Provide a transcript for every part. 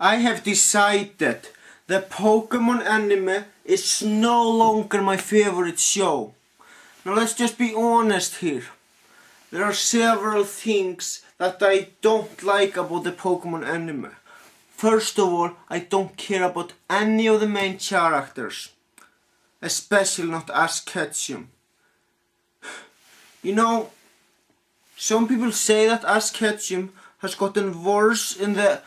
I have decided the Pokémon anime is no longer my favorite show. Now let's just be honest here. There are several things that I don't like about the Pokémon anime. First of all, I don't care about any of the main characters. Especially not Ash Ketchum. You know, some people say that Ash Ketchum has gotten worse in the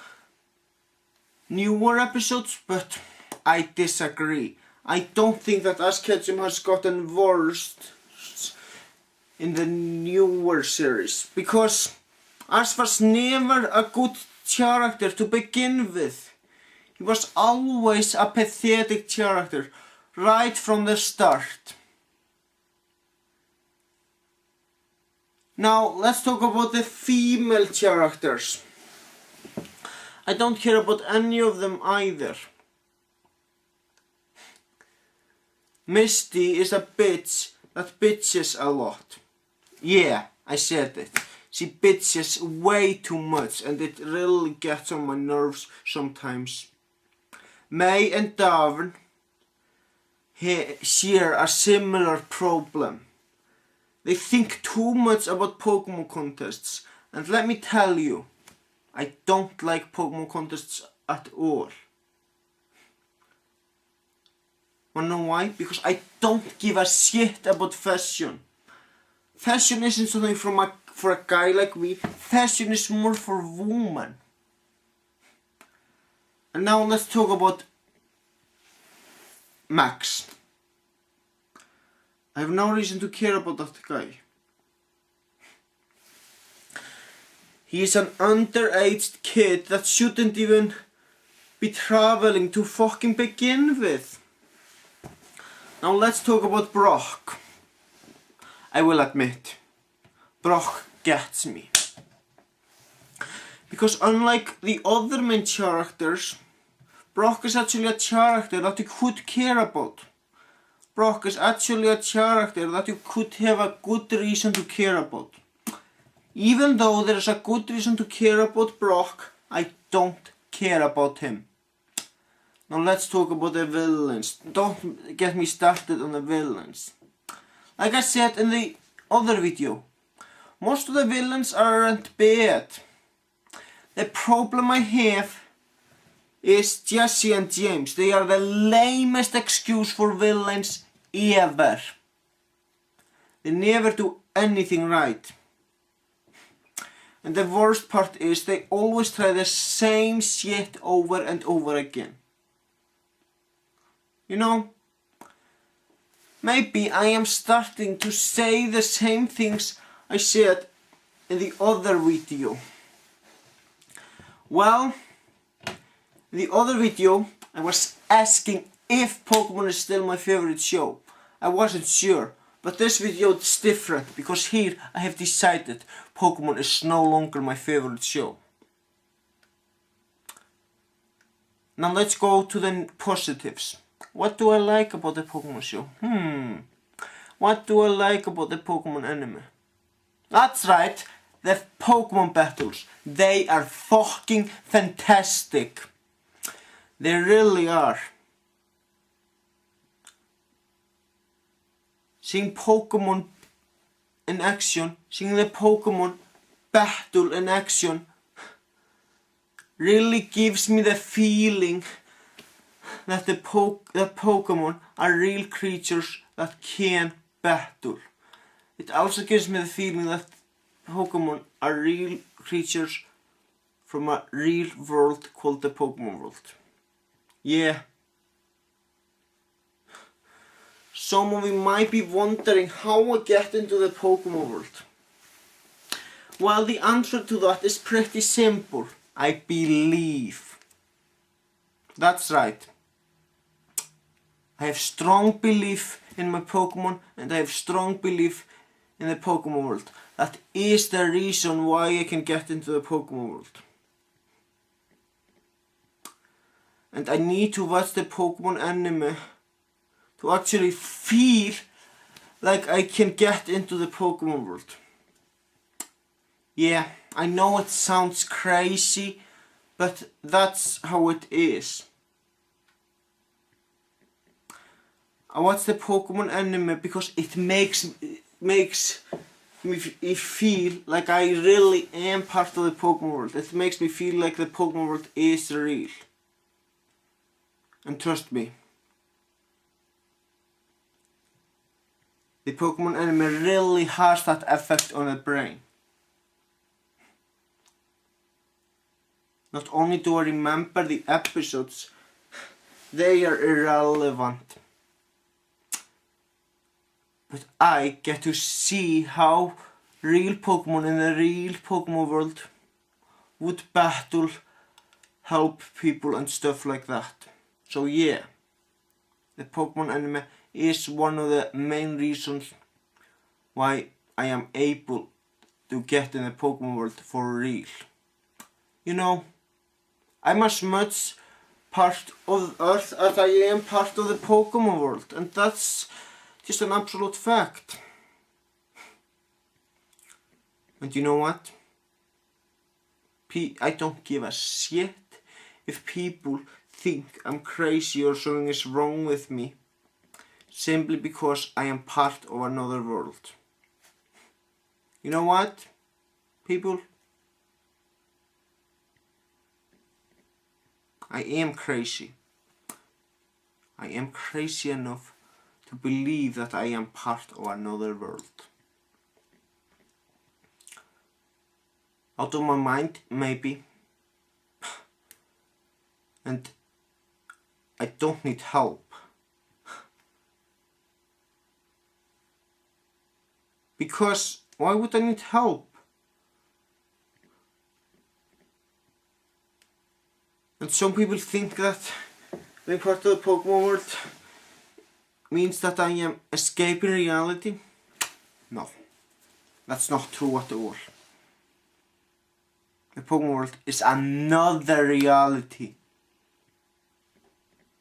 newer episodes, but I disagree. I don't think that Ash Ketchum has gotten worse in the newer series, because Ash was never a good character to begin with. He was always a pathetic character right from the start. Now let's talk about the female characters. I don't care about any of them either. Misty is a bitch that bitches a lot. Yeah, I said it. She bitches way too much and it really gets on my nerves sometimes. May and Darwin share a similar problem. They think too much about Pokémon contests, and let me tell you, I don't like Pokémon contests at all. Wanna know why? Because I don't give a shit about fashion. Fashion isn't something for a guy like me. Fashion is more for women. And now let's talk about Max. I have no reason to care about that guy. He is an underaged kid that shouldn't even be traveling to fucking begin with. Now let's talk about Brock. I will admit, Brock gets me. Because unlike the other main characters, Brock is actually a character that you could care about. Brock is actually a character that you could have a good reason to care about. Even though there is a good reason to care about Brock, I don't care about him. Now let's talk about the villains. Don't get me started on the villains. Like I said in the other video, most of the villains aren't bad. The problem I have is Jesse and James. They are the lamest excuse for villains ever. They never do anything right. And the worst part is they always try the same shit over and over again. You know, maybe I am starting to say the same things I said in the other video. Well, in the other video I was asking if Pokémon is still my favorite show. I wasn't sure, but this video is different because here I have decided Pokémon is no longer my favorite show. Now let's go to the positives. What do I like about the Pokémon show? What do I like about the Pokémon anime? That's right, the Pokémon battles. They are fucking fantastic. They really are. Seeing Pokémon in action, seeing the Pokémon battle in action, really gives me the feeling that the Pokémon are real creatures that can battle. It also gives me the feeling that Pokémon are real creatures from a real world called the Pokémon world. Yeah. Some of you might be wondering how I get into the Pokémon world. Well, the answer to that is pretty simple. I believe. That's right. I have strong belief in my Pokémon and I have strong belief in the Pokémon world. That is the reason why I can get into the Pokémon world. And I need to watch the Pokémon anime to actually feel like I can get into the Pokémon world. Yeah, I know it sounds crazy, but that's how it is. I watch the Pokémon anime because it makes me feel like I really am part of the Pokémon world. It makes me feel like the Pokémon world is real. And trust me, the Pokémon anime really has that effect on the brain. Not only do I remember the episodes, they are irrelevant. But I get to see how real Pokémon in the real Pokémon world would battle, help people and stuff like that. So yeah, the Pokémon anime is one of the main reasons why I am able to get in the Pokémon world for real. You know, I'm as much part of Earth as I am part of the Pokémon world, and that's just an absolute fact. And you know what? I don't give a shit if people think I'm crazy or something is wrong with me simply because I am part of another world. You know what, people? I am crazy. I am crazy enough to believe that I am part of another world. Out of my mind, maybe. And I don't need help. Because why would I need help? And some people think that being part of the Pokémon world means that I am escaping reality. No, that's not true at all. The Pokémon world is another reality.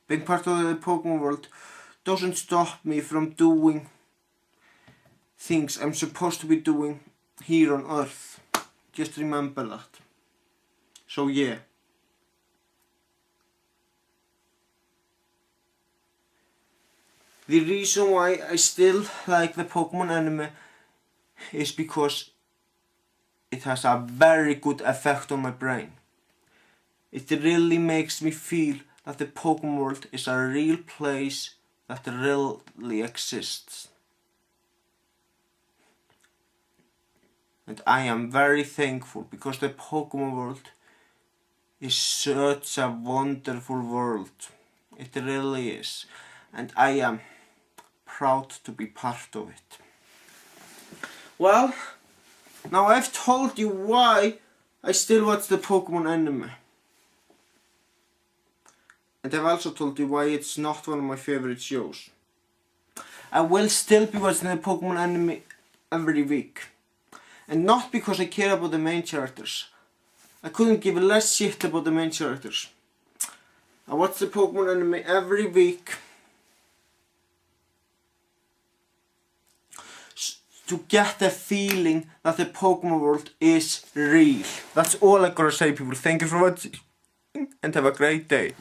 Being part of the Pokémon world doesn't stop me from doing things I'm supposed to be doing here on Earth. Just remember that. So yeah. The reason why I still like the Pokémon anime is because it has a very good effect on my brain. It really makes me feel that the Pokémon world is a real place that really exists. And I am very thankful because the Pokémon world is such a wonderful world. It really is. And I am proud to be part of it. Well, now I've told you why I still watch the Pokémon anime. And I've also told you why it's not one of my favorite shows. I will still be watching the Pokémon anime every week. And not because I care about the main characters. I couldn't give less shit about the main characters. I watch the Pokémon anime every week to get the feeling that the Pokémon world is real. That's all I gotta say, people. Thank you for watching and have a great day.